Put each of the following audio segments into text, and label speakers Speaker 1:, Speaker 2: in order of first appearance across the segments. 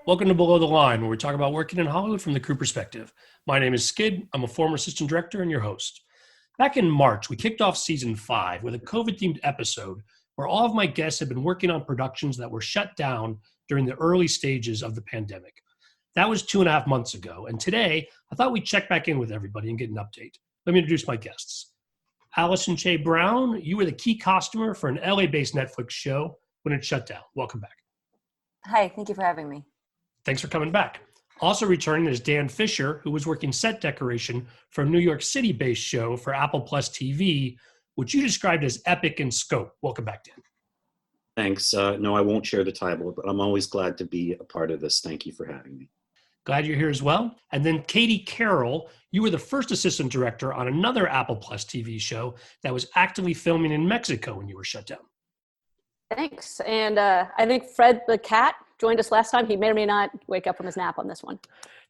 Speaker 1: Welcome to Below the Line, where we talk about working in Hollywood from the crew perspective. My name is Skid. I'm a former assistant director and your host. Back in March, we kicked off season 5 with a COVID-themed episode where all of my guests had been working on productions that were shut down during the early stages of the pandemic. That was 2.5 months ago, and today I thought we'd check back in with everybody and get an update. Let me introduce my guests. Allison Choi Braun, you were the key costumer for an LA-based Netflix show when it shut down. Welcome back.
Speaker 2: Hi, thank you for having me.
Speaker 1: Thanks for coming back. Also returning is Dan Fisher, who was working set decoration for a New York City-based show for Apple Plus TV, which you described as epic in scope. Welcome back, Dan.
Speaker 3: Thanks. No, I won't share the title, but I'm always glad to be a part of this. Thank you for having me.
Speaker 1: Glad you're here as well. And then Katie Carroll, you were the first assistant director on another Apple Plus TV show that was actively filming in Mexico when you were shut down.
Speaker 4: Thanks. And I think Fred the cat joined us last time. He may or may not wake up from his nap on this one.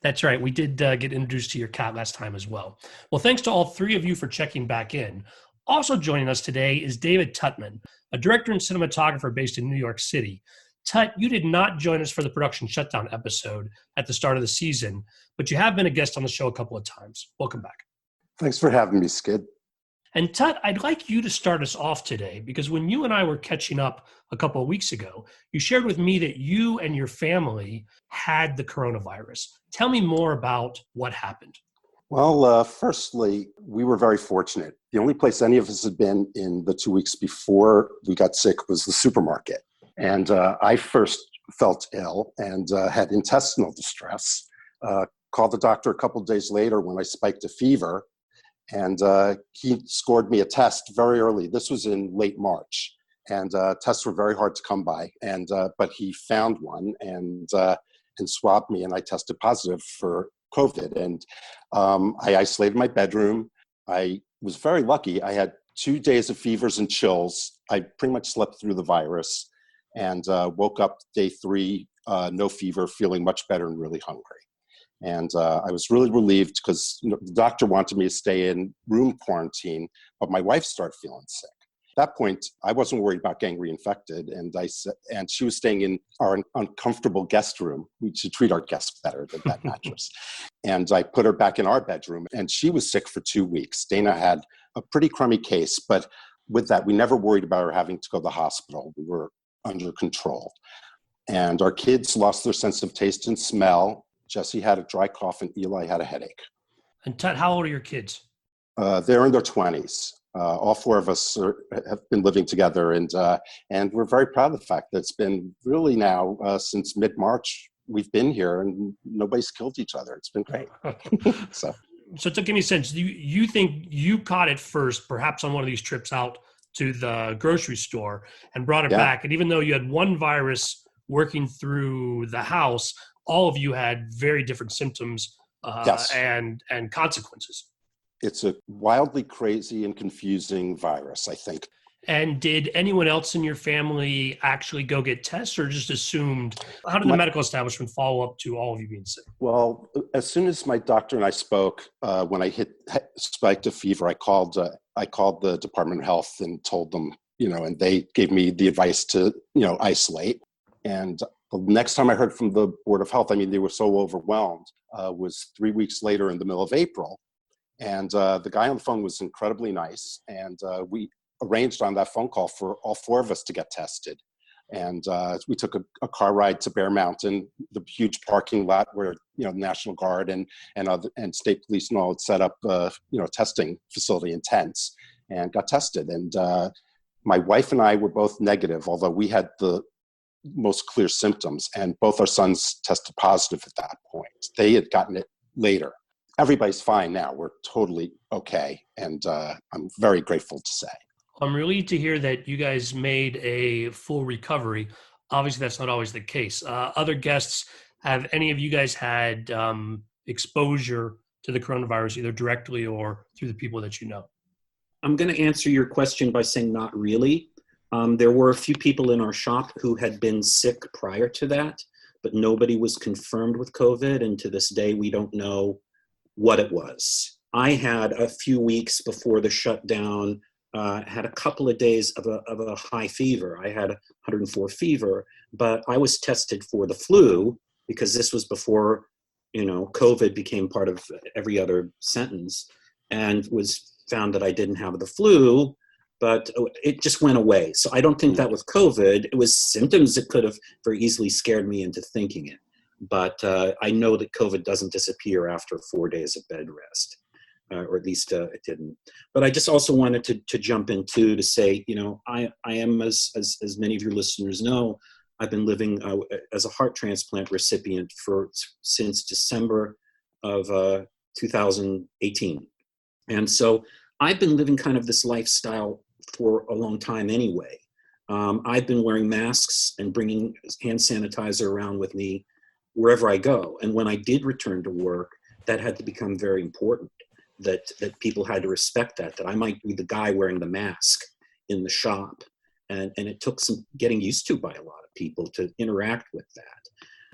Speaker 1: That's right. We did get introduced to your cat last time as well. Well, thanks to all three of you for checking back in. Also joining us today is Dave Tuttman, a director and cinematographer based in New York City. Tut, you did not join us for the production shutdown episode at the start of the season, but you have been a guest on the show a couple of times. Welcome back.
Speaker 5: Thanks for having me, Skid.
Speaker 1: And Tut, I'd like you to start us off today, because when you and I were catching up a couple of weeks ago, you shared with me that you and your family had the coronavirus. Tell me more about what happened.
Speaker 5: Well, firstly, we were very fortunate. The only place any of us had been in the 2 weeks before we got sick was the supermarket. And I first felt ill and had intestinal distress. Called the doctor a couple of days later when I spiked a fever. And he scored me a test very early. This was in late March, and tests were very hard to come by. And but he found one and swabbed me, and I tested positive for COVID. And I isolated my bedroom. I was very lucky. I had 2 days of fevers and chills. I pretty much slept through the virus, and woke up day 3, no fever, feeling much better and really hungry. And I was really relieved because the doctor wanted me to stay in room quarantine, but my wife started feeling sick. At that point, I wasn't worried about getting reinfected, and she was staying in our uncomfortable guest room. We should treat our guests better than that mattress. And I put her back in our bedroom, and she was sick for 2 weeks. Dana had a pretty crummy case, but with that, we never worried about her having to go to the hospital. We were under control. And our kids lost their sense of taste and smell. Jesse had a dry cough and Eli had a headache.
Speaker 1: And Tut, how old are your kids?
Speaker 5: They're in their 20s. All 4 of us have been living together, and we're very proud of the fact that it's been really now since mid-March we've been here and nobody's killed each other. It's been great. So
Speaker 1: to give me a sense, you think you caught it first, perhaps on one of these trips out to the grocery store and brought it back. And even though you had one virus working through the house, all of you had very different symptoms and consequences.
Speaker 5: It's a wildly crazy and confusing virus, I think.
Speaker 1: And did anyone else in your family actually go get tests, or just assumed? How did the medical establishment follow up to all of you being sick?
Speaker 5: Well, as soon as my doctor and I spoke, when I spiked a fever, I called the Department of Health and told them, and they gave me the advice to, isolate. And the next time I heard from the Board of Health, they were so overwhelmed, was 3 weeks later in the middle of April. And the guy on the phone was incredibly nice. And we arranged on that phone call for all 4 of us to get tested. And we took a car ride to Bear Mountain, the huge parking lot where, National Guard and state police and all had set up, testing facility in tents, and got tested. And my wife and I were both negative, although we had the most clear symptoms, and both our sons tested positive at that point. They had gotten it later. Everybody's fine now. We're totally okay, and I'm very grateful to say.
Speaker 1: I'm relieved to hear that you guys made a full recovery. Obviously, that's not always the case. Other guests, have any of you guys had exposure to the coronavirus, either directly or through the people that you know?
Speaker 3: I'm going to answer your question by saying not really. There were a few people in our shop who had been sick prior to that, but nobody was confirmed with COVID, and to this day, we don't know what it was. I had a few weeks before the shutdown, had a couple of days of a high fever. I had 104 fever, but I was tested for the flu, because this was before, COVID became part of every other sentence, and was found that I didn't have the flu, but it just went away. So I don't think that was COVID. It was symptoms that could have very easily scared me into thinking it. But I know that COVID doesn't disappear after 4 days of bed rest, or at least it didn't. But I just also wanted to jump in too to say, I am, as many of your listeners know, I've been living as a heart transplant recipient since December of 2018. And so I've been living kind of this lifestyle for a long time anyway. I've been wearing masks and bringing hand sanitizer around with me wherever I go. And when I did return to work, that had to become very important, that people had to respect that I might be the guy wearing the mask in the shop. And it took some getting used to by a lot of people to interact with that.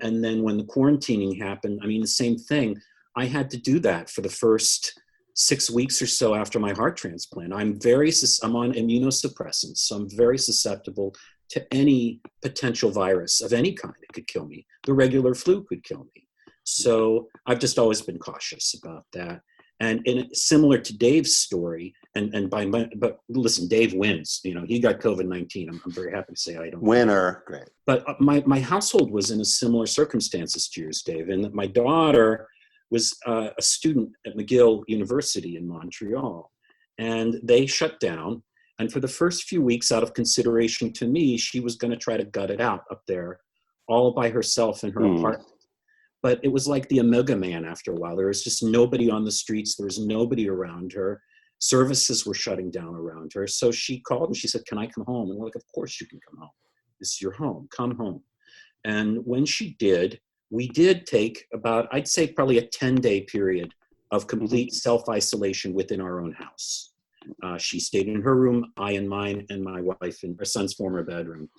Speaker 3: And then when the quarantining happened, the same thing. I had to do that for the first 6 weeks or so after my heart transplant. I'm on immunosuppressants, so I'm very susceptible to any potential virus of any kind. It could kill me. The regular flu could kill me. So I've just always been cautious about that. And similar to Dave's story, but listen, Dave wins. He got COVID-19. I'm very happy to say I don't.
Speaker 5: Winner, great.
Speaker 3: But my household was in a similar circumstances to yours, Dave, and my daughter was a student at McGill University in Montreal, and they shut down. And for the first few weeks, out of consideration to me, she was going to try to gut it out up there, all by herself in her apartment. But it was like the Omega Man after a while. There was just nobody on the streets. There was nobody around her. Services were shutting down around her. So she called and she said, "Can I come home?" And we're like, "Of course you can come home. This is your home. Come home." And when she did, we did take about, I'd say probably a 10-day period of complete self-isolation within our own house. She stayed in her room, I in mine, and my wife in her son's former bedroom.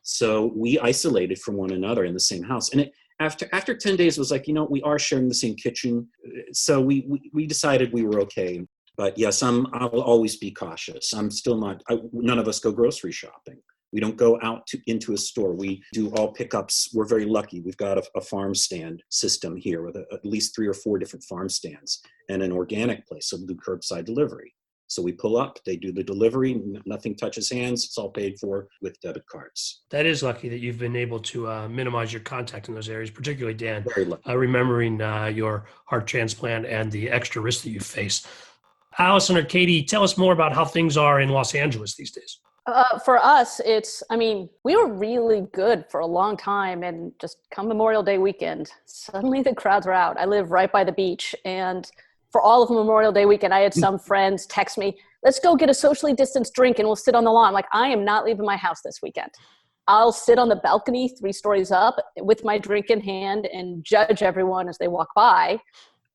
Speaker 3: So we isolated from one another in the same house. And after 10 days, it was like, we are sharing the same kitchen. So we decided we were okay. But yes, I'll always be cautious. I'm still not, none of us go grocery shopping. We don't go out into a store. We do all pickups. We're very lucky. We've got a farm stand system here with at least 3 or 4 different farm stands and an organic place. So we do curbside delivery. So we pull up, they do the delivery, nothing touches hands. It's all paid for with debit cards.
Speaker 1: That is lucky that you've been able to minimize your contact in those areas, particularly Dan,
Speaker 3: Very lucky.
Speaker 1: remembering your heart transplant and the extra risk that you face. Allison or Katie, tell us more about how things are in Los Angeles these days.
Speaker 4: For us, we were really good for a long time, and just come Memorial Day weekend, suddenly the crowds were out. I live right by the beach, and for all of Memorial Day weekend, I had some friends text me, "Let's go get a socially distanced drink and we'll sit on the lawn." I'm like, I am not leaving my house this weekend. I'll sit on the balcony 3 stories up with my drink in hand and judge everyone as they walk by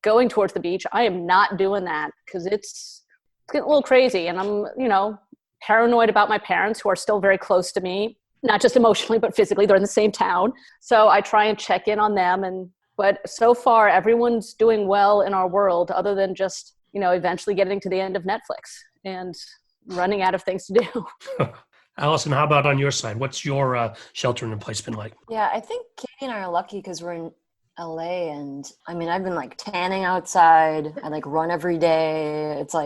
Speaker 4: going towards the beach. I am not doing that because it's getting a little crazy. And I'm, paranoid about my parents, who are still very close to me, not just emotionally, but physically. They're in the same town. So I try and check in on them. But so far, everyone's doing well in our world, other than just, eventually getting to the end of Netflix and running out of things to do.
Speaker 1: Allison, how about on your side? What's your sheltering in place been like?
Speaker 2: Yeah, I think Katie and I are lucky because we're in LA, and I've been tanning outside. I run every day. It's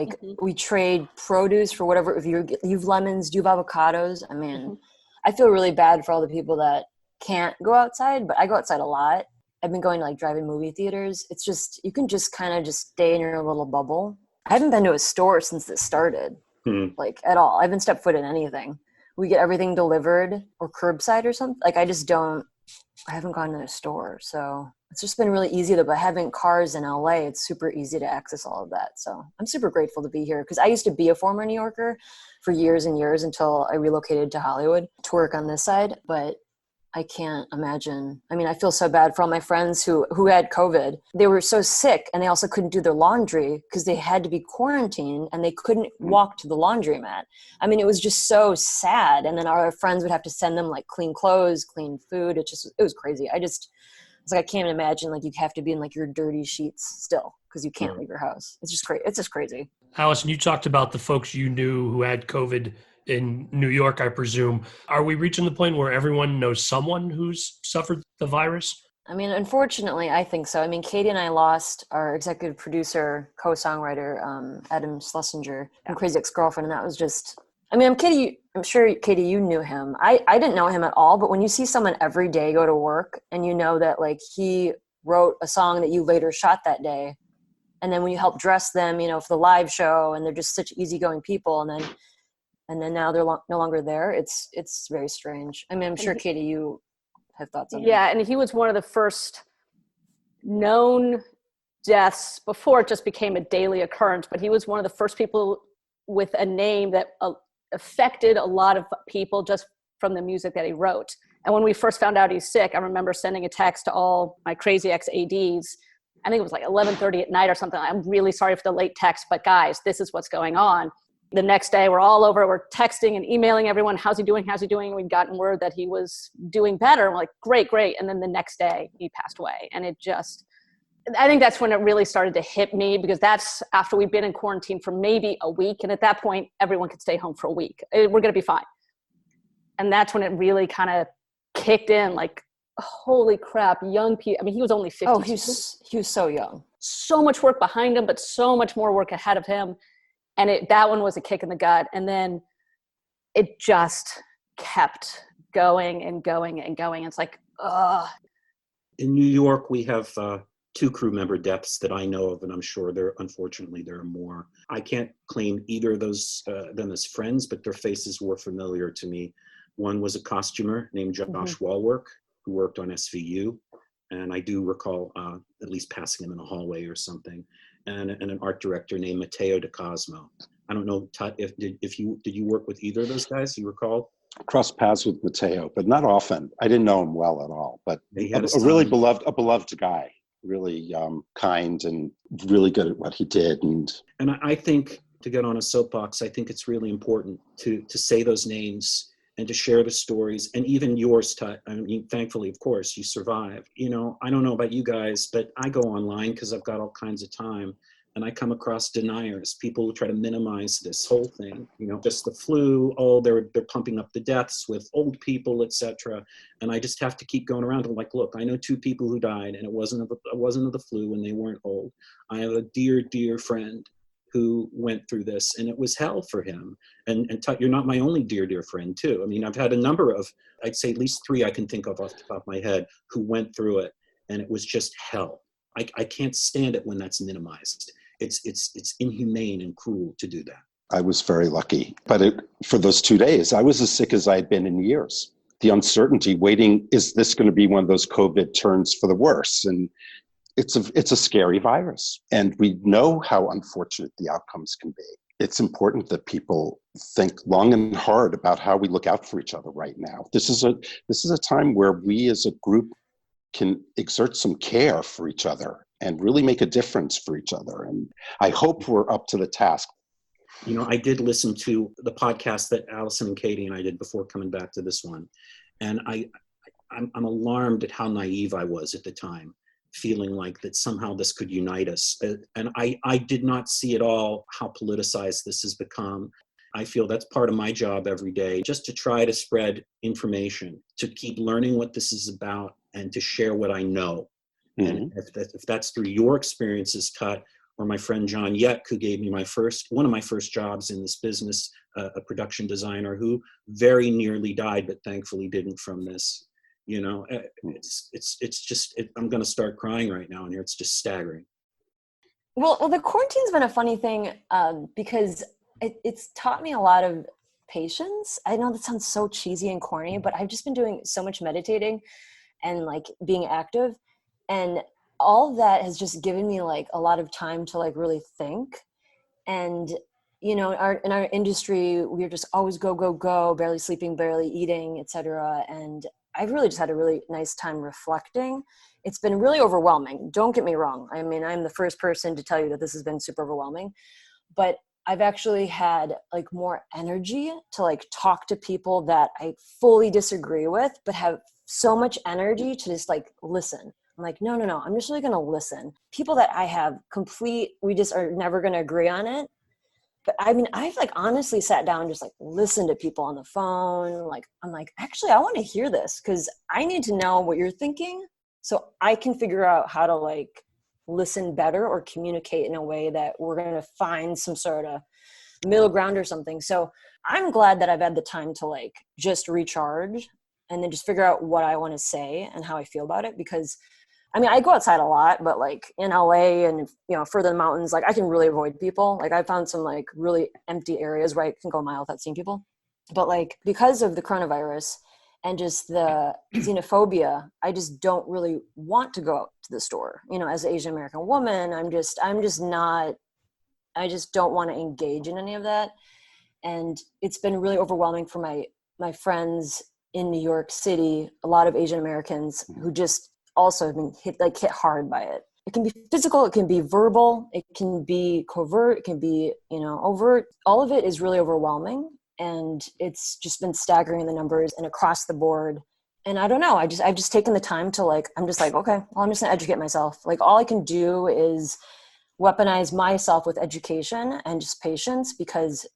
Speaker 2: we trade produce for whatever. If you've lemons, do you have avocados? I feel really bad for all the people that can't go outside, but I go outside a lot. I've been going to drive-in movie theaters. It's just, you can just kind of just stay in your little bubble. I haven't been to a store since this started, at all. I haven't stepped foot in anything. We get everything delivered or curbside or something. I haven't gone to a store. So it's just been really easy but having cars in LA, it's super easy to access all of that. So I'm super grateful to be here because I used to be a former New Yorker for years and years until I relocated to Hollywood to work on this side. But I can't imagine. I feel so bad for all my friends who had COVID. They were so sick and they also couldn't do their laundry because they had to be quarantined and they couldn't walk to the laundromat. It was just so sad. And then our friends would have to send them clean clothes, clean food. It was crazy. I can't imagine you have to be in your dirty sheets still because you can't leave your house. It's just crazy. It's just crazy.
Speaker 1: Allison, you talked about the folks you knew who had COVID in New York, I presume. Are we reaching the point where everyone knows someone who's suffered the virus?
Speaker 2: I mean, unfortunately, I think so. I mean, Katie and I lost our executive producer, co-songwriter, Adam Schlesinger from Crazy Ex-Girlfriend, and that was just, I mean, I'm sure, Katie, you knew him. I didn't know him at all, but when you see someone every day go to work and you know that, like, he wrote a song that you later shot that day, and then when you help dress them, you know, for the live show, and they're just such easygoing people, and then now they're no longer there, it's very strange. I mean, I'm sure, Katie, you have thoughts on that.
Speaker 4: Yeah, and he was one of the first known deaths before it just became a daily occurrence, but he was one of the first people with a name that affected a lot of people just from the music that he wrote. And when we first found out he's sick, I remember sending a text to all my Crazy Ex ADs. I think it was like 11:30 at night or something. I'm really sorry for the late text, but guys, this is what's going on. The next day, we're all over, we're texting and emailing everyone, how's he doing? We'd gotten word that he was doing better. We're like, great. And then the next day, he passed away. And I think that's when it really started to hit me, because that's after we'd been in quarantine for maybe a week. And at that point, everyone could stay home for a week. We're going to be fine. And that's when it really kind of kicked in, like, holy crap, young people. I mean, he was only 50.
Speaker 2: Oh, he was so young.
Speaker 4: So much work behind him, but so much more work ahead of him. And that one was a kick in the gut. And then it just kept going and going and going. It's like, ugh.
Speaker 3: In New York, we have 2 crew member deaths that I know of, and I'm sure unfortunately there are more. I can't claim either of those them as friends, but their faces were familiar to me. One was a costumer named Josh Walwork, who worked on SVU. And I do recall at least passing him in a hallway or something. And an art director named Matteo De Cosmo. I don't know, did you work with either of those guys? You recall?
Speaker 5: Crossed paths with Matteo, but not often. I didn't know him well at all, but a really beloved guy, really kind and really good at what he did. And
Speaker 3: I think, to get on a soapbox, I think it's really important to say those names and to share the stories, and even yours, Tut. I mean, thankfully, of course, you survived. You know, I don't know about you guys, but I go online because I've got all kinds of time, and I come across deniers, people who try to minimize this whole thing. You know, just the flu. Oh, they're pumping up the deaths with old people, etc. And I just have to keep going around. I'm like, look, I know 2 people who died, and it wasn't of the flu, and they weren't old. I have a dear friend who went through this, and it was hell for him. And Tut, you're not my only dear friend too. I mean, I've had a number of, I'd say at least 3 I can think of off the top of my head, who went through it, and it was just hell. I can't stand it when that's minimized. It's inhumane and cruel to do that.
Speaker 5: I was very lucky, but for those 2 days, I was as sick as I'd been in years. The uncertainty, waiting, is this going to be one of those COVID turns for the worse? And it's a scary virus, and we know how unfortunate the outcomes can be. It's important that people think long and hard about how we look out for each other right now. This is a time where we as a group can exert some care for each other and really make a difference for each other. And I hope we're up to the task.
Speaker 3: You know, I did listen to the podcast that Allison and Katie and I did before coming back to this one, and I'm alarmed at how naive I was at the time, feeling like that somehow this could unite us. And I did not see at all how politicized this has become. I feel that's part of my job every day, just to try to spread information, to keep learning what this is about, and to share what I know. Mm-hmm. And if that's through your experiences, Tut, or my friend John Yek, who gave me one of my first jobs in this business, a production designer who very nearly died, but thankfully didn't from this. You know, I'm going to start crying right now in here. It's just staggering.
Speaker 2: Well, the quarantine's been a funny thing because it's taught me a lot of patience. I know that sounds so cheesy and corny, but I've just been doing so much meditating and like being active, and all of that has just given me like a lot of time to like really think. And you know, in our industry, we're just always go, barely sleeping, barely eating, etc. And I've really just had a really nice time reflecting. It's been really overwhelming. Don't get me wrong. I mean, I'm the first person to tell you that this has been super overwhelming, but I've actually had like more energy to like talk to people that I fully disagree with, but have so much energy to just like listen. I'm like, no, I'm just really going to listen. People that I have we just are never going to agree on it. But I mean, I've like honestly sat down and just like listened to people on the phone. Like, I'm like, actually, I want to hear this because I need to know what you're thinking So I can figure out how to like listen better or communicate in a way that we're going to find some sort of middle ground or something. So I'm glad that I've had the time to like just recharge and then just figure out what I want to say and how I feel about it. Because I mean, I go outside a lot, but like in LA and, you know, further in the mountains, like I can really avoid people. Like I found some like really empty areas where I can go a mile without seeing people. But like because of the coronavirus and just the xenophobia, I just don't really want to go out to the store. You know, as an Asian American woman, I just don't want to engage in any of that. And it's been really overwhelming for my friends in New York City, a lot of Asian Americans who just also have been hit hard by it. It can be physical, it can be verbal, it can be covert, it can be, you know, overt. All of it is really overwhelming. And it's just been staggering in the numbers and across the board. And I don't know, I've just taken the time to like, I'm just like, okay, well, I'm just gonna educate myself. Like all I can do is weaponize myself with education and just patience, because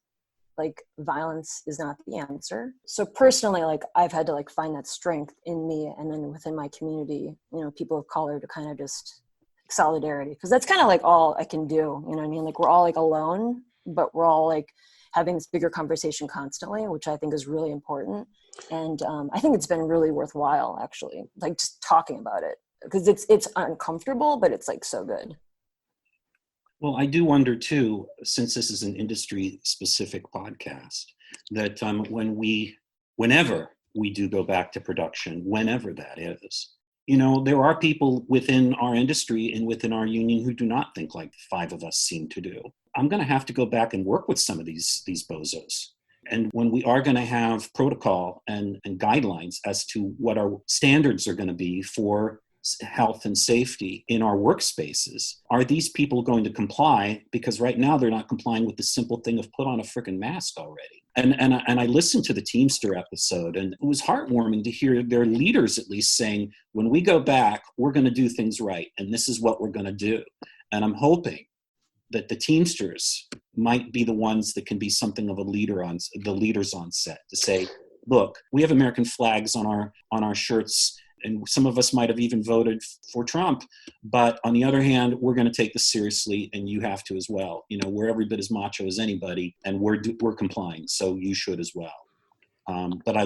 Speaker 2: like violence is not the answer. So personally, like I've had to like find that strength in me and then within my community, you know, people of color, to kind of just solidarity. Cause that's kind of like all I can do. You know what I mean? Like we're all like alone, but we're all like having this bigger conversation constantly, which I think is really important. And I think it's been really worthwhile actually, like just talking about it, because it's uncomfortable, but it's like so good.
Speaker 3: Well, I do wonder too, since this is an industry-specific podcast, that whenever we do go back to production, whenever that is, you know, there are people within our industry and within our union who do not think like the five of us seem to do. I'm going to have to go back and work with some of these bozos. And when we are going to have protocol and guidelines as to what our standards are going to be for health and safety in our workspaces, are these people going to comply? Because right now they're not complying with the simple thing of put on a freaking mask already. And I listened to the Teamster episode, and it was heartwarming to hear their leaders at least saying, when we go back, we're going to do things right, and this is what we're going to do. And I'm hoping that the Teamsters might be the ones that can be something of the leaders on set, to say, look, we have American flags on our shirts, and some of us might have even voted for Trump. But on the other hand, we're going to take this seriously, and you have to as well. You know, we're every bit as macho as anybody, and we're complying, so you should as well. But I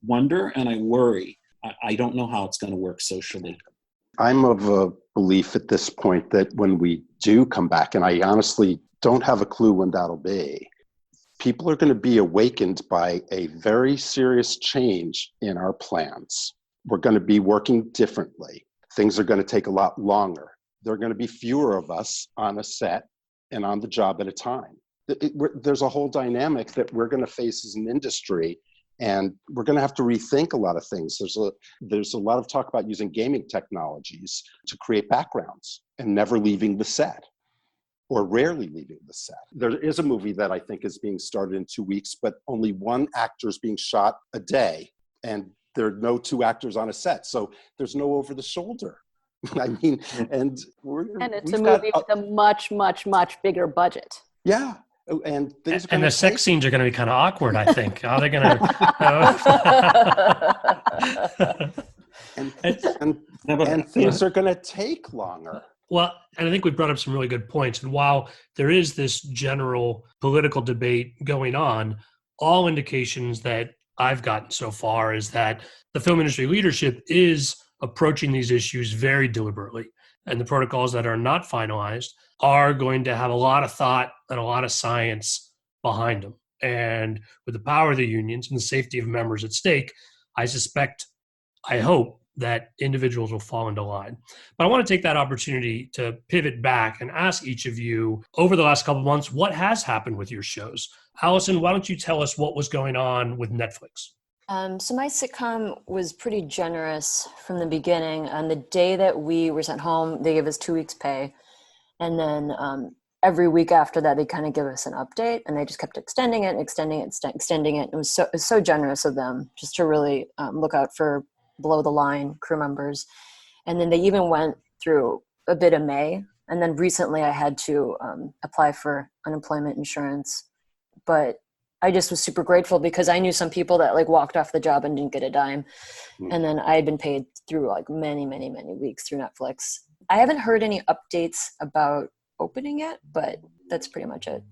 Speaker 3: wonder and I worry. I don't know how it's going to work socially.
Speaker 5: I'm of a belief at this point that when we do come back, and I honestly don't have a clue when that'll be, people are going to be awakened by a very serious change in our plans. We're going to be working differently. Things are going to take a lot longer. There are going to be fewer of us on a set and on the job at a time. There's a whole dynamic that we're going to face as an industry, and we're going to have to rethink a lot of things. There's a lot of talk about using gaming technologies to create backgrounds and never leaving the set, or rarely leaving the set. There is a movie that I think is being started in 2 weeks, but only one actor is being shot a day, and there are no two actors on a set, so there's no over the shoulder. I mean, and
Speaker 4: it's a movie with a much, much, much bigger budget.
Speaker 5: Yeah, and things.
Speaker 1: And the sex scenes are going to be kind of awkward, I think. How are they going
Speaker 5: to? And things are going to take longer.
Speaker 1: Well, and I think we brought up some really good points. And while there is this general political debate going on, all indications that I've gotten so far is that the film industry leadership is approaching these issues very deliberately. And the protocols that are not finalized are going to have a lot of thought and a lot of science behind them. And with the power of the unions and the safety of members at stake, I hope that individuals will fall into line. But I want to take that opportunity to pivot back and ask each of you, over the last couple of months, what has happened with your shows? Allison, why don't you tell us what was going on with Netflix?
Speaker 2: So my sitcom was pretty generous from the beginning. On the day that we were sent home, they gave us 2 weeks pay. And then every week after that, they kind of give us an update, and they just kept extending it. It was so generous of them just to really look out for below the line crew members. And then they even went through a bit of May. And then recently I had to apply for unemployment insurance, but I just was super grateful because I knew some people that like walked off the job and didn't get a dime. And then I had been paid through like many, many, many weeks through Netflix. I haven't heard any updates about opening yet, but that's pretty much it.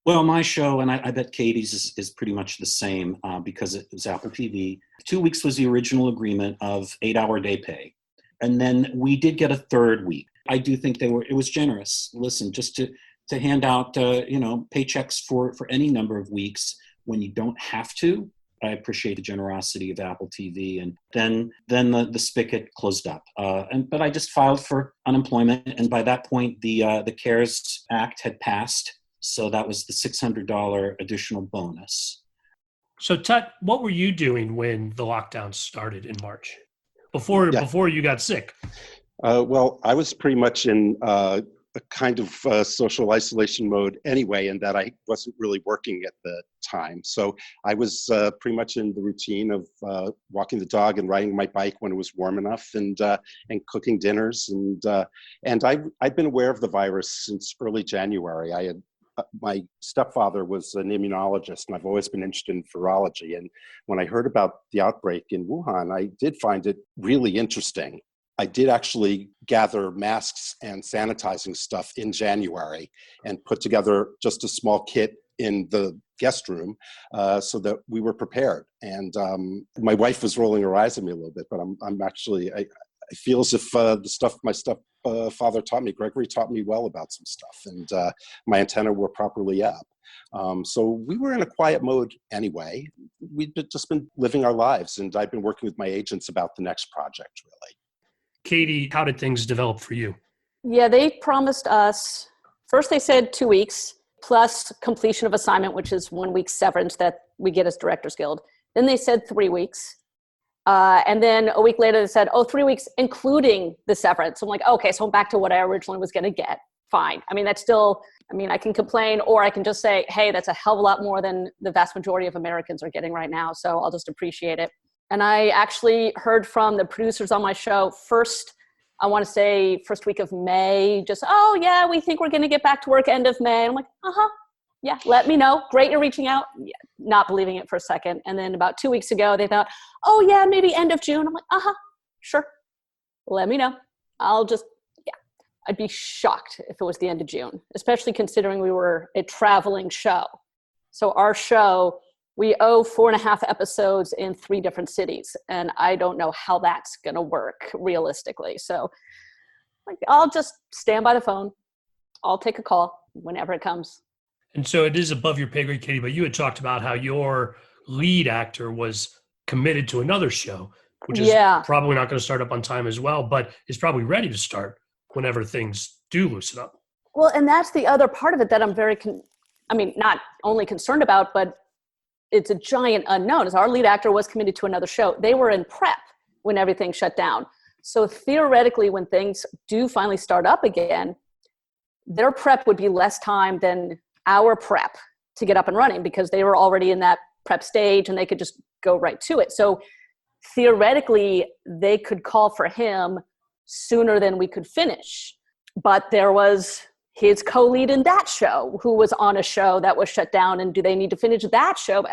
Speaker 3: Well, my show, and I bet Katie's is pretty much the same because it was Apple TV. 2 weeks was the original agreement of 8-hour day pay. And then we did get a third week. I do think it was generous. Listen, just to hand out, paychecks for any number of weeks when you don't have to. I appreciate the generosity of Apple TV. And then the spigot closed up. But I just filed for unemployment. And by that point, the CARES Act had passed. So that was the $600 additional bonus.
Speaker 1: So Tut, what were you doing when the lockdown started in March? Before you got sick?
Speaker 5: Well, I was pretty much in a kind of social isolation mode anyway, in that I wasn't really working at the time. So I was pretty much in the routine of walking the dog and riding my bike when it was warm enough, and cooking dinners. And I've been aware of the virus since early January. My stepfather was an immunologist, and I've always been interested in virology. And when I heard about the outbreak in Wuhan, I did find it really interesting. I did actually gather masks and sanitizing stuff in January and put together just a small kit in the guest room so that we were prepared. And my wife was rolling her eyes at me a little bit, but I feel as if my stepfather taught me, Gregory taught me well about some stuff, and my antennae were properly up. So we were in a quiet mode anyway. We'd just been living our lives, and I've been working with my agents about the next project, really.
Speaker 1: Katie, how did things develop for you?
Speaker 4: Yeah, they promised us, first they said 2 weeks plus completion of assignment, which is 1 week severance that we get as Directors Guild. Then they said 3 weeks. And then a week later they said, 3 weeks, including the severance. I'm like, okay, so I'm back to what I originally was going to get. Fine. I mean, I can complain, or I can just say, hey, that's a hell of a lot more than the vast majority of Americans are getting right now. So I'll just appreciate it. And I actually heard from the producers on my show first week of May, just, we think we're going to get back to work end of May. I'm like, yeah, let me know. Great, you're reaching out. Yeah, not believing it for a second. And then about 2 weeks ago, they thought, maybe end of June. I'm like, sure. Let me know. I'd be shocked if it was the end of June, especially considering we were a traveling show. So our show, we owe 4.5 episodes in 3 different cities. And I don't know how that's going to work realistically. So I'll just stand by the phone. I'll take a call whenever it comes.
Speaker 1: And so it is above your pay grade, Katie, but you had talked about how your lead actor was committed to another show, which is probably not going to start up on time as well, but is probably ready to start whenever things do loosen up.
Speaker 4: Well, and that's the other part of it that I'm very, not only concerned about, but it's a giant unknown. As our lead actor was committed to another show, they were in prep when everything shut down. So theoretically, when things do finally start up again, their prep would be less time than our prep to get up and running, because they were already in that prep stage and they could just go right to it. So theoretically, they could call for him sooner than we could finish. But there was his co-lead in that show who was on a show that was shut down, and do they need to finish that show?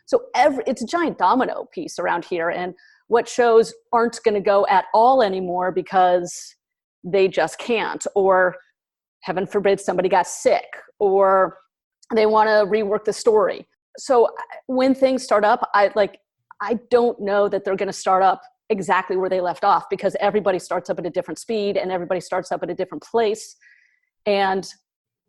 Speaker 4: So it's a giant domino piece around here, and what shows aren't going to go at all anymore because they just can't, or heaven forbid somebody got sick, or they want to rework the story. So when things start up, I don't know that they're going to start up exactly where they left off, because everybody starts up at a different speed and everybody starts up at a different place. And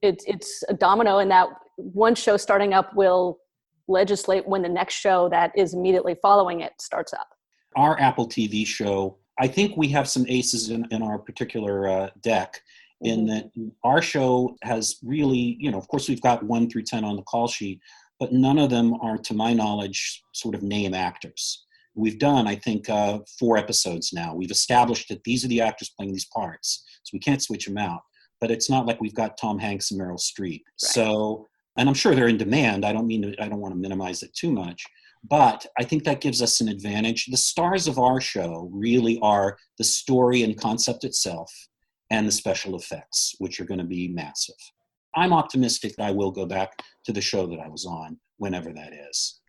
Speaker 4: it's a domino, and that one show starting up will legislate when the next show that is immediately following it starts up.
Speaker 3: Our Apple TV show, I think we have some aces in our particular deck, in that our show has really, of course we've got 1 through 10 on the call sheet, but none of them are, to my knowledge, sort of name actors. We've done, I think, 4 episodes now. We've established that these are the actors playing these parts, so we can't switch them out. But it's not like we've got Tom Hanks and Meryl Streep. Right. So, and I'm sure they're in demand. I don't want to minimize it too much, but I think that gives us an advantage. The stars of our show really are the story and concept itself and the special effects, which are going to be massive. I'm optimistic that I will go back to the show that I was on whenever that is.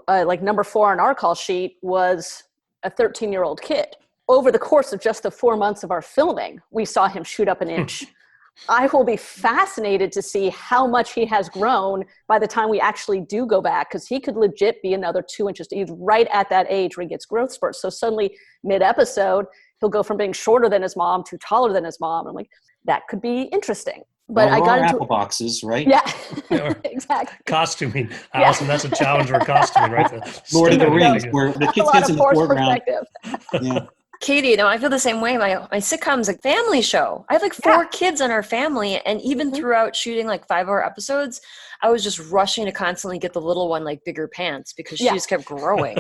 Speaker 4: Like number 4 on our call sheet was a 13-year-old kid. Over the course of just the 4 months of our filming, we saw him shoot up an inch. I will be fascinated to see how much he has grown by the time we actually do go back, because he could legit be another 2 inches. He's right at that age where he gets growth spurts. So suddenly mid-episode, he'll go from being shorter than his mom to taller than his mom. I'm like, that could be interesting. But
Speaker 3: well,
Speaker 4: I got into
Speaker 3: apple boxes, right?
Speaker 4: Yeah, exactly.
Speaker 1: Costuming. Allison, that's a challenge for costuming, right?
Speaker 3: Lord of the
Speaker 1: Stunning
Speaker 3: Rings,
Speaker 1: thing.
Speaker 3: where the
Speaker 4: A
Speaker 3: kids
Speaker 4: lot
Speaker 3: get
Speaker 4: of
Speaker 3: in the
Speaker 4: forced
Speaker 3: foreground.
Speaker 4: perspective.
Speaker 3: Yeah.
Speaker 2: Katie, no, I feel the same way. My sitcom's a family show. I have like 4 kids in our family, and even throughout shooting like 5-hour episodes, I was just rushing to constantly get the little one like bigger pants because she just kept growing.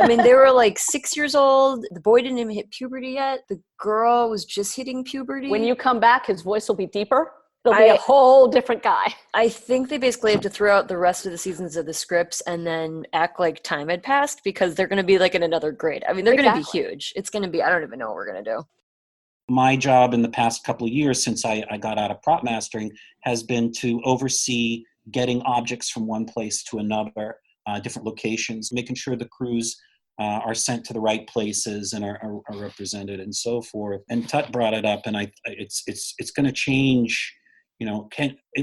Speaker 2: I mean, they were like 6 years old. The boy didn't even hit puberty yet. The girl was just hitting puberty.
Speaker 4: When you come back, his voice will be deeper. It'll be a whole different guy.
Speaker 2: I think they basically have to throw out the rest of the seasons of the scripts and then act like time had passed, because they're going to be like in another grade. I mean, they're going to be huge. It's going to be, I don't even know what we're going to do.
Speaker 3: My job in the past couple of years since I got out of prop mastering has been to oversee getting objects from one place to another, different locations, making sure the crews are sent to the right places and are represented and so forth. And Tut brought it up, and it's going to change. You know,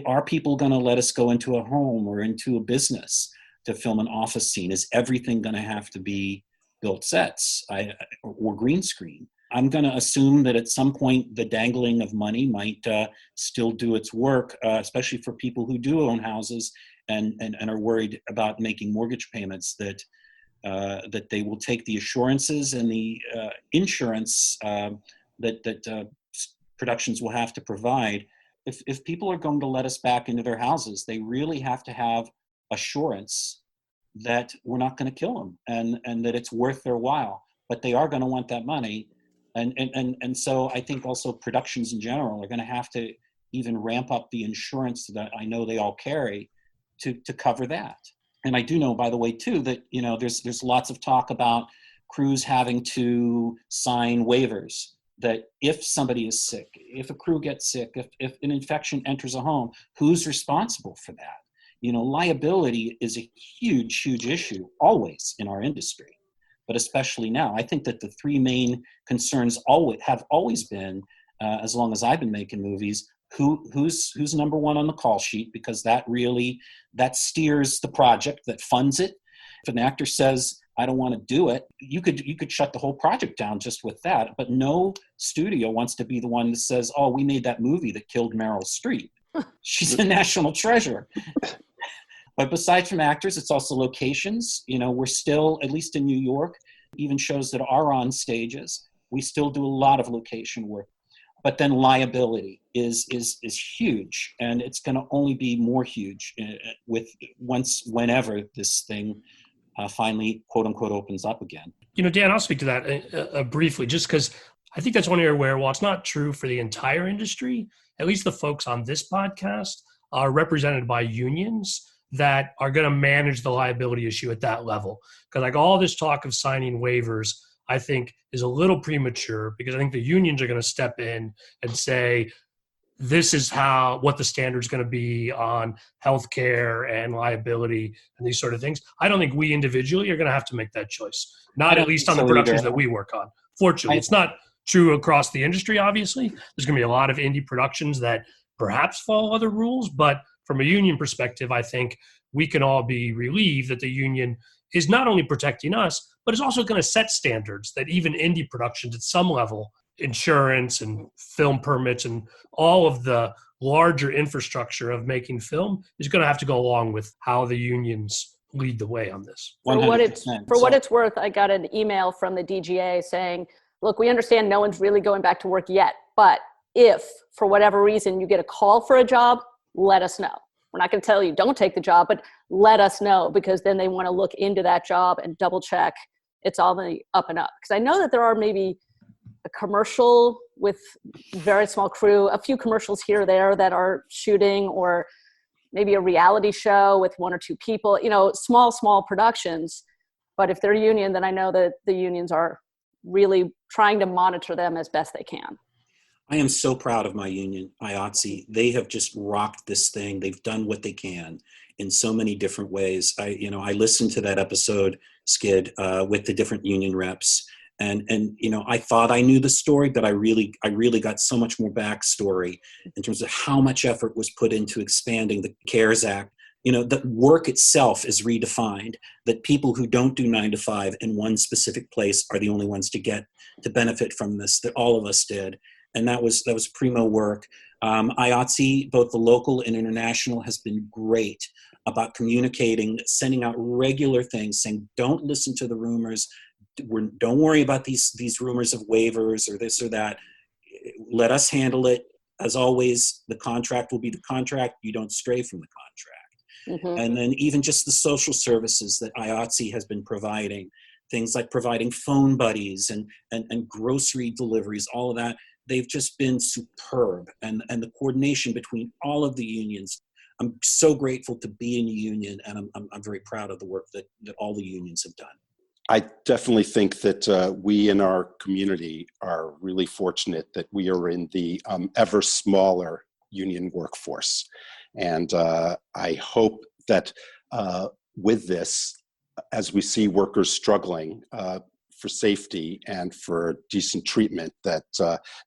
Speaker 3: are people going to let us go into a home or into a business to film an office scene? Is everything going to have to be built sets or green screen? I'm going to assume that at some point the dangling of money might still do its work, especially for people who do own houses and are worried about making mortgage payments, that they will take the assurances and the insurance that productions will have to provide. If people are going to let us back into their houses, they really have to have assurance that we're not going to kill them and that it's worth their while. But they are going to want that money. And so I think also productions in general are going to have to even ramp up the insurance that I know they all carry to cover that. And I do know, by the way, too, that, you know, there's lots of talk about crews having to sign waivers, that if somebody is sick, if a crew gets sick, if an infection enters a home, who's responsible for that? You know, liability is a huge, huge issue always in our industry, but especially now. I think that the 3 main concerns have always been, as long as I've been making movies, who's number 1 on the call sheet, because that steers the project, that funds it. If an actor says, I don't want to do it, you could shut the whole project down just with that. But no studio wants to be the one that says, oh, we made that movie that killed Meryl Streep. She's a national treasure. But besides from actors, it's also locations. You know, we're still, at least in New York, even shows that are on stages, we still do a lot of location work. But then liability is huge, and it's going to only be more huge whenever this thing finally, quote unquote, opens up again.
Speaker 1: You know, Dan, I'll speak to that briefly, just because I think that's one area where, while it's not true for the entire industry, at least the folks on this podcast are represented by unions that are going to manage the liability issue at that level. Because like all this talk of signing waivers, I think is a little premature, because I think the unions are going to step in and say, this is what the standard is going to be on healthcare and liability and these sort of things. I don't think we individually are going to have to make that choice, not at least on the productions that we work on. Fortunately, it's not true across the industry, obviously. There's going to be a lot of indie productions that perhaps follow other rules, but from a union perspective, I think we can all be relieved that the union is not only protecting us, but is also going to set standards that even indie productions at some level, insurance and film permits and all of the larger infrastructure of making film, is going to have to go along with how the unions lead the way on this.
Speaker 4: For what it's worth, I got an email from the DGA saying, look, we understand no one's really going back to work yet, but if for whatever reason you get a call for a job, let us know. We're not going to tell you don't take the job, but let us know, because then they want to look into that job and double check it's all the up and up. Because I know that there are maybe a commercial with very small crew, a few commercials here or there that are shooting, or maybe a reality show with 1 or 2 people, you know, small productions. But if they're union, then I know that the unions are really trying to monitor them as best they can.
Speaker 3: I am so proud of my union, IATSE. They have just rocked this thing. They've done what they can. in so many different ways. I listened to that episode, Skid, with the different union reps. And I thought I knew the story, but I really got so much more backstory in terms of how much effort was put into expanding the CARES Act. The work itself is redefined, that people who don't do 9 to 5 in one specific place are the only ones to benefit from this, that all of us did. And that was primo work. IATSE, both the local and international, has been great about communicating, sending out regular things, saying, don't listen to the rumors. Don't worry about these rumors of waivers or this or that. Let us handle it. As always, the contract will be the contract. You don't stray from the contract.
Speaker 4: Mm-hmm.
Speaker 3: And then even just the social services that IATSE has been providing, things like providing phone buddies and grocery deliveries, all of that, they've just been superb. And the coordination between all of the unions, I'm so grateful to be in a union, and I'm very proud of the work that all the unions have done.
Speaker 5: I definitely think that we in our community are really fortunate that we are in the ever smaller union workforce. And I hope that with this, as we see workers struggling for safety and for decent treatment, that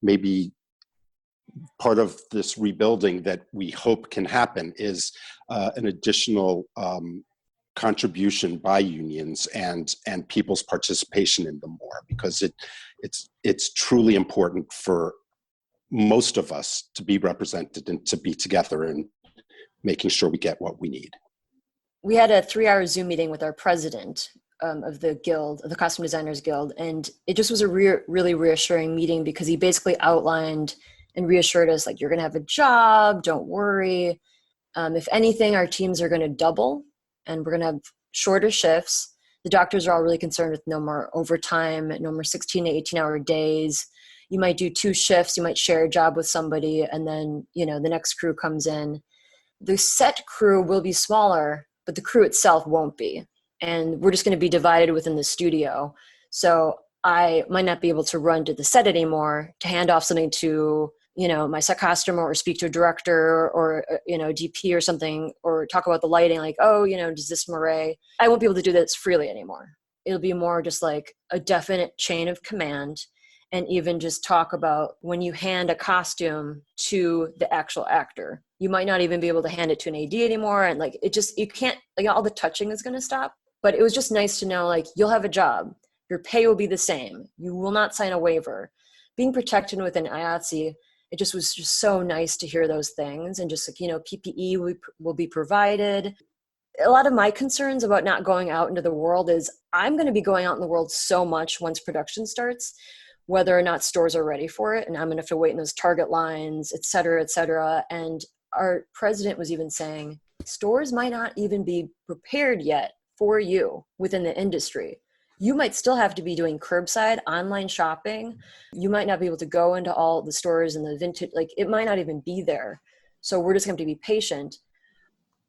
Speaker 5: maybe part of this rebuilding that we hope can happen is an additional contribution by unions and people's participation in them more, because it's truly important for most of us to be represented and to be together and making sure we get what we need.
Speaker 2: We had a 3-hour Zoom meeting with our president of the guild, of the Costume Designers Guild, and it just was a really reassuring meeting, because he basically outlined and reassured us, like, you're going to have a job, don't worry. If anything, our teams are going to double, and we're going to have shorter shifts. The doctors are all really concerned with no more overtime, no more 16 to 18-hour days. You might do 2 shifts, you might share a job with somebody, and then, the next crew comes in. The set crew will be smaller, but the crew itself won't be. And we're just going to be divided within the studio. So I might not be able to run to the set anymore to hand off something to, my set costumer, or speak to a director, or, DP or something, or talk about the lighting, like, does this moire? I won't be able to do this freely anymore. It'll be more just like a definite chain of command, and even just talk about when you hand a costume to the actual actor. You might not even be able to hand it to an AD anymore. And like, you can't, like, all the touching is going to stop. But it was just nice to know, like, you'll have a job. Your pay will be the same. You will not sign a waiver. Being protected within IATSE, it just was just so nice to hear those things. And just like, PPE will be provided. A lot of my concerns about not going out into the world is I'm going to be going out in the world so much once production starts, whether or not stores are ready for it. And I'm going to have to wait in those Target lines, et cetera, et cetera. And our president was even saying, stores might not even be prepared yet for you within the industry. You might still have to be doing curbside online shopping. You might not be able to go into all the stores and the vintage, like, it might not even be there. So we're just going to be patient.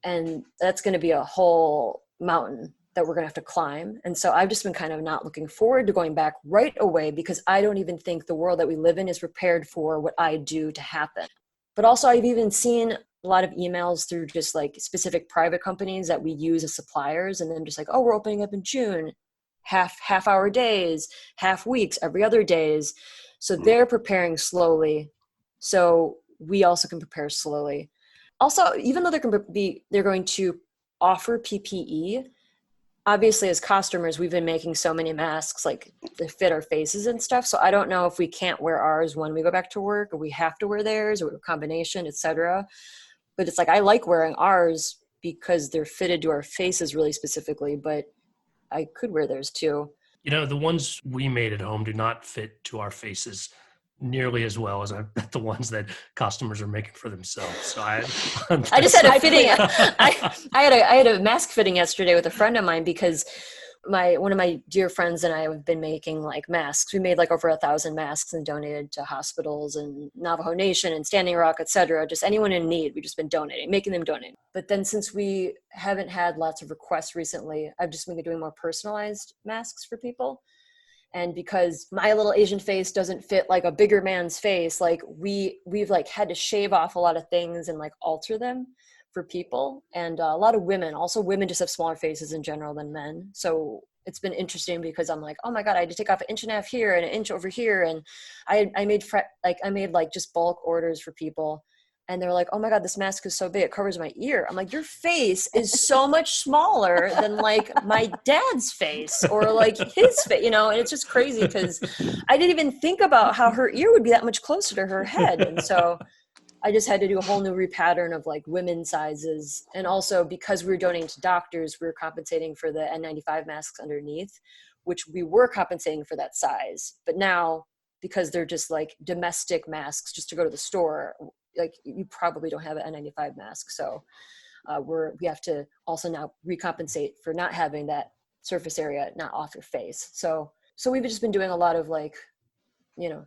Speaker 2: And that's going to be a whole mountain that we're going to have to climb. And so I've just been kind of not looking forward to going back right away, because I don't even think the world that we live in is prepared for what I do to happen. But also, I've even seen a lot of emails through just like specific private companies that we use as suppliers, and then just like, we're opening up in June, half hour days, half weeks, every other days. So they're preparing slowly, so we also can prepare slowly. Also, even though they're going to offer PPE, obviously as costumers, we've been making so many masks, like, to fit our faces and stuff. So I don't know if we can't wear ours when we go back to work, or we have to wear theirs, or a combination, etc. But it's like, I like wearing ours because they're fitted to our faces really specifically, but I could wear theirs too.
Speaker 1: The ones we made at home do not fit to our faces nearly as well as I bet the ones that customers are making for themselves. So I
Speaker 2: just had a fitting. I had a mask fitting yesterday with a friend of mine, because one of my dear friends and I have been making like masks. We made like over 1,000 masks and donated to hospitals and Navajo Nation and Standing Rock, etc. Just anyone in need. We've just been making them donate. But then since we haven't had lots of requests recently, I've just been doing more personalized masks for people. And because my little Asian face doesn't fit like a bigger man's face, like we've like had to shave off a lot of things and like alter them for people, and a lot of women. Also, women just have smaller faces in general than men. So it's been interesting because I'm like, oh my God, I had to take off 1.5 inches here and 1 inch over here. And I made just bulk orders for people. And they're like, oh my God, this mask is so big, it covers my ear. I'm like, your face is so much smaller than like my dad's face or like his face, and it's just crazy because I didn't even think about how her ear would be that much closer to her head. And so I just had to do a whole new repattern of like women's sizes. And also because we were donating to doctors, we were compensating for the N95 masks underneath, which we were compensating for that size. But now, because they're just like domestic masks just to go to the store, like you probably don't have an N95 mask. So we have to also now recompensate for not having that surface area not off your face. So we've just been doing a lot of like,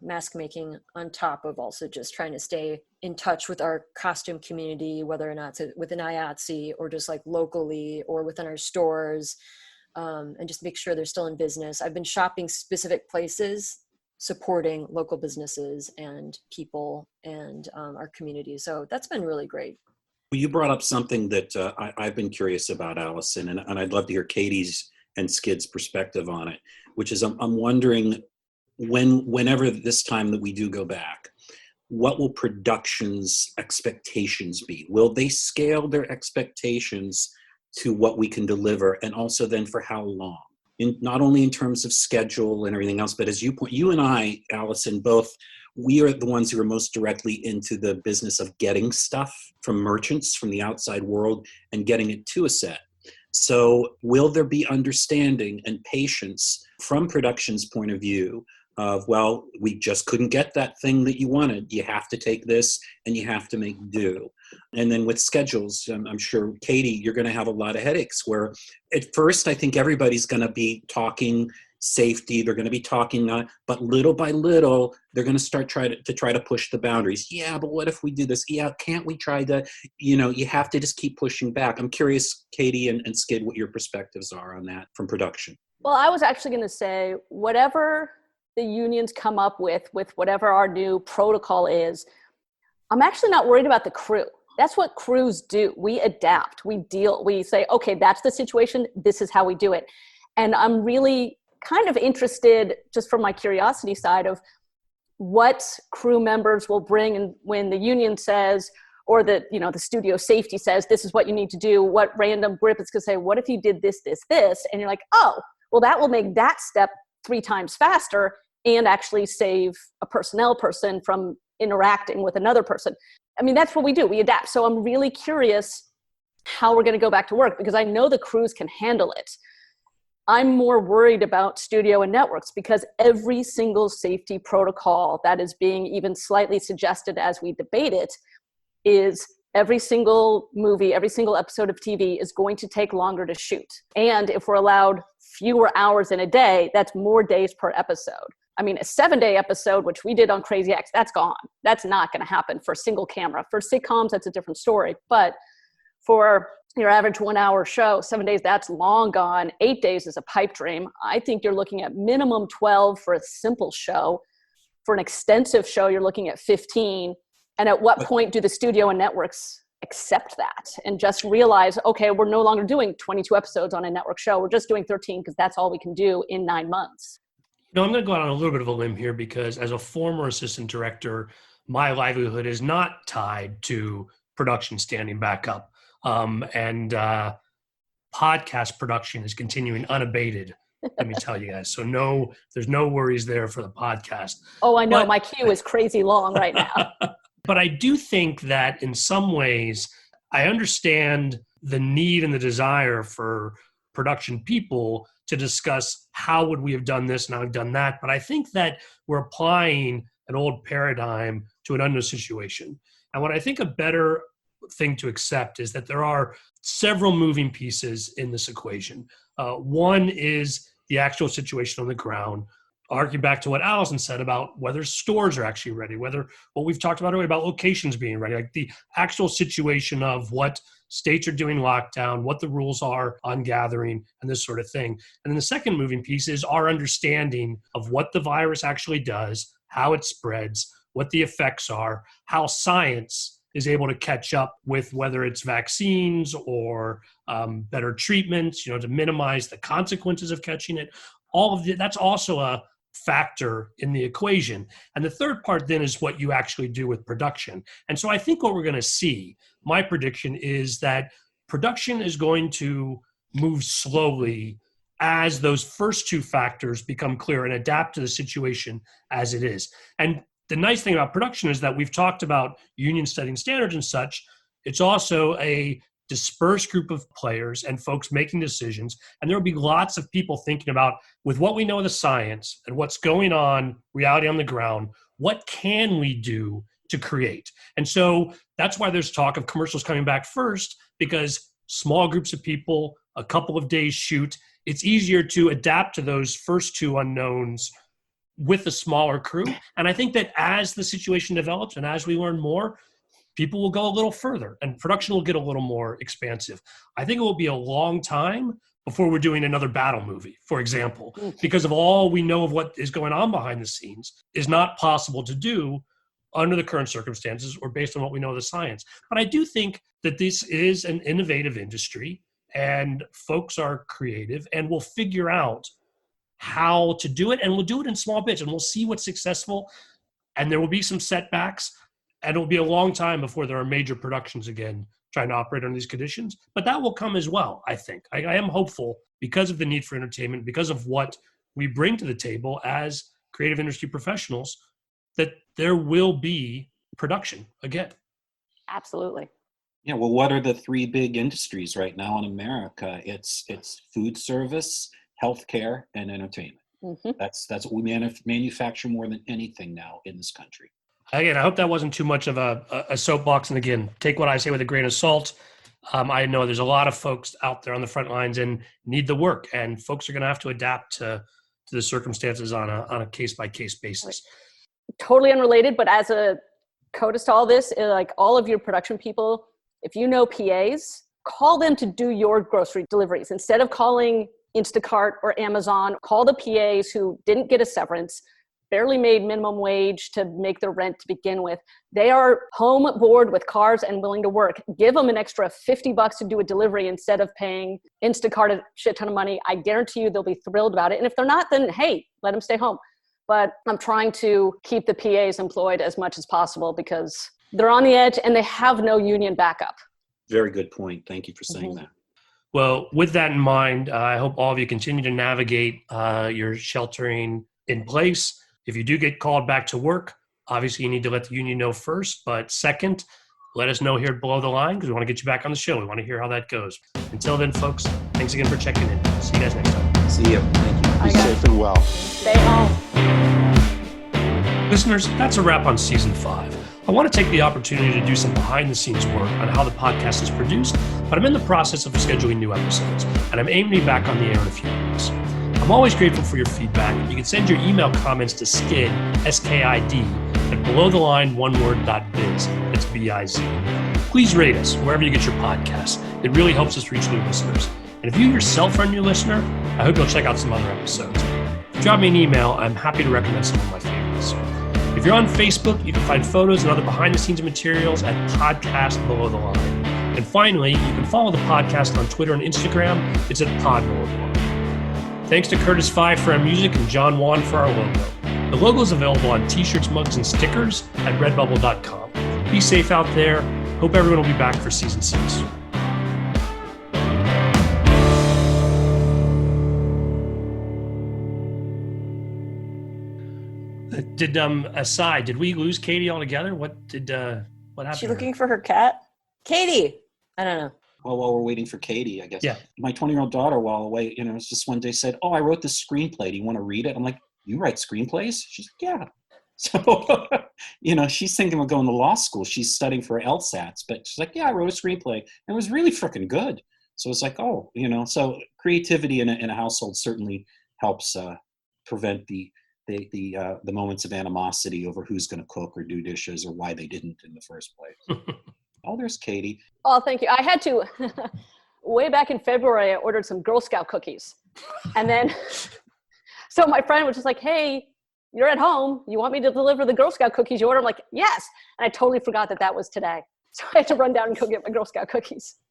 Speaker 2: mask making on top of also just trying to stay in touch with our costume community, whether or not it's within IATSE or just like locally or within our stores, and just make sure they're still in business. I've been shopping specific places, supporting local businesses and people and our community. So that's been really great.
Speaker 3: Well, you brought up something that I've been curious about, Allison, and I'd love to hear Katie's and Skid's perspective on it, which is I'm wondering whenever this time that we do go back, what will production's expectations be? Will they scale their expectations to what we can deliver, and also then for how long? Not only in terms of schedule and everything else, but as you and I, Allison, both, we are the ones who are most directly into the business of getting stuff from merchants from the outside world and getting it to a set. So will there be understanding and patience from production's point of view of, well, we just couldn't get that thing that you wanted. You have to take this and you have to make do. And then with schedules, I'm sure, Katie, you're going to have a lot of headaches where at first I think everybody's going to be talking safety. They're going to be talking, but little by little, they're going to start try to push the boundaries. Yeah, but what if we do this? Yeah, can't we try to, you have to just keep pushing back. I'm curious, Katie and Skid, what your perspectives are on that from production.
Speaker 4: Well, I was actually going to say, whatever the unions come up with whatever our new protocol is, I'm actually not worried about the crew. That's what crews do. We adapt, we say, okay, that's the situation. This is how we do it. And I'm really kind of interested, just from my curiosity side, of what crew members will bring. And when the union says, or the studio safety says, this is what you need to do, what random grip is going to say, what if you did this, this, this? And you're like, oh, well, that will make that step 3 times faster and actually save a personnel person from interacting with another person. I mean, that's what we do. We adapt. So I'm really curious how we're going to go back to work, because I know the crews can handle it. I'm more worried about studio and networks, because every single safety protocol that is being even slightly suggested as we debate it is every single movie, every single episode of TV is going to take longer to shoot. And if we're allowed fewer hours in a day, that's more days per episode. I mean, a 7-day episode, which we did on Crazy Ex, that's gone. That's not going to happen for a single camera. For sitcoms, that's a different story. But for your average 1-hour show, 7 days, that's long gone. 8 days is a pipe dream. I think you're looking at minimum 12 for a simple show. For an extensive show, you're looking at 15. And at what point do the studio and networks accept that and just realize, okay, we're no longer doing 22 episodes on a network show. We're just doing 13 because that's all we can do in 9 months.
Speaker 1: I'm going to go out on a little bit of a limb here, because as a former assistant director, my livelihood is not tied to production standing back up. And podcast production is continuing unabated, let me tell you guys. So there's no worries there for the podcast.
Speaker 4: Oh, I know. But my queue is crazy long right now.
Speaker 1: But I do think that in some ways, I understand the need and the desire for production people to discuss how would we have done this and how we've done that. But I think that we're applying an old paradigm to an unknown situation. And what I think a better thing to accept is that there are several moving pieces in this equation. One is the actual situation on the ground. Argue back to what Allison said about whether stores are actually ready, whether what we've talked about earlier about locations being ready, like the actual situation of what states are doing lockdown, what the rules are on gathering, and this sort of thing. And then the second moving piece is our understanding of what the virus actually does, how it spreads, what the effects are, how science is able to catch up with whether it's vaccines or better treatments, to minimize the consequences of catching it. All of that's also a factor in the equation. And the third part then is what you actually do with production. And so I think what we're going to see, my prediction is that production is going to move slowly as those first two factors become clear and adapt to the situation as it is. And the nice thing about production is that we've talked about union setting standards and such. It's also a dispersed group of players and folks making decisions. And there will be lots of people thinking about, with what we know of the science and what's going on, reality on the ground, what can we do to create? And so that's why there's talk of commercials coming back first, because small groups of people, a couple of days shoot, it's easier to adapt to those first two unknowns with a smaller crew. And I think that as the situation develops and as we learn more, people will go a little further and production will get a little more expansive. I think it will be a long time before we're doing another battle movie, for example, because of all we know of what is going on behind the scenes is not possible to do under the current circumstances or based on what we know of the science. But I do think that this is an innovative industry and folks are creative and will figure out how to do it, and we'll do it in small bits and we'll see what's successful, and there will be some setbacks, and it'll be a long time before there are major productions again trying to operate under these conditions. But that will come as well, I think. I am hopeful because of the need for entertainment, because of what we bring to the table as creative industry professionals, that there will be production again.
Speaker 4: Absolutely.
Speaker 3: Yeah, well, what are the three big industries right now in America? It's food service, healthcare, and entertainment.
Speaker 4: Mm-hmm.
Speaker 3: That's what we manufacture more than anything now in this country.
Speaker 1: Again, I hope that wasn't too much of a soapbox. And again, take what I say with a grain of salt. I know there's a lot of folks out there on the front lines and need the work, and folks are going to have to adapt to the circumstances on a case-by-case basis.
Speaker 4: Totally unrelated, but as a CODIS to all this, like all of your production people, if you know PAs, call them to do your grocery deliveries. Instead of calling Instacart or Amazon, call the PAs who didn't get a severance, barely made minimum wage to make their rent to begin with. They are home, bored with cars and willing to work. Give them an extra $50 to do a delivery instead of paying Instacart a shit ton of money. I guarantee you they'll be thrilled about it. And if they're not, then hey, let them stay home. But I'm trying to keep the PAs employed as much as possible because they're on the edge and they have no union backup.
Speaker 3: Very good point. Thank you for saying that.
Speaker 1: Well, with that in mind, I hope all of you continue to navigate your sheltering in place. If you do get called back to work, obviously you need to let the union know first. But second, let us know here at Below the Line because we want to get you back on the show. We want to hear how that goes. Until then, folks, thanks again for checking in. See you guys next time.
Speaker 3: See you. Thank you.
Speaker 5: Be safe and well.
Speaker 4: Stay home.
Speaker 1: Listeners, that's a wrap on Season 5. I want to take the opportunity to do some behind-the-scenes work on how the podcast is produced, but I'm in the process of scheduling new episodes, and I'm aiming to be back on the air in a few weeks. I'm always grateful for your feedback. You can send your email comments to skid, S-K-I-D, at belowtheline.biz. That's B-I-Z. Please rate us wherever you get your podcasts. It really helps us reach new listeners. And if you yourself are a new listener, I hope you'll check out some other episodes. If you drop me an email, I'm happy to recommend some of my favorites. If you're on Facebook, you can find photos and other behind-the-scenes materials at Podcast Below the Line. And finally, you can follow the podcast on Twitter and Instagram. It's at Pod Below the Line. Thanks to Curtis Five for our music and John Wan for our logo. The logo is available on t-shirts, mugs, and stickers at redbubble.com. Be safe out there. Hope everyone will be back for Season 6. Did we lose Katie altogether? What happened?
Speaker 2: She looking for her cat? Katie! I don't know.
Speaker 3: Well, while we're waiting for Katie, I guess.
Speaker 1: Yeah.
Speaker 3: My 20-year-old daughter, while away, just one day said, "Oh, I wrote this screenplay. Do you want to read it?" I'm like, "You write screenplays?" She's like, "Yeah." So, she's thinking of going to law school. She's studying for LSATs, but she's like, "Yeah, I wrote a screenplay. And it was really freaking good." So it's like, so creativity in a household certainly helps prevent the moments of animosity over who's going to cook or do dishes or why they didn't in the first place. Oh, there's Katie.
Speaker 4: Oh, thank you. I had to, way back in February, I ordered some Girl Scout cookies. And then, so my friend was just like, "Hey, you're at home. You want me to deliver the Girl Scout cookies you ordered?" I'm like, "Yes." And I totally forgot that was today. So I had to run down and go get my Girl Scout cookies.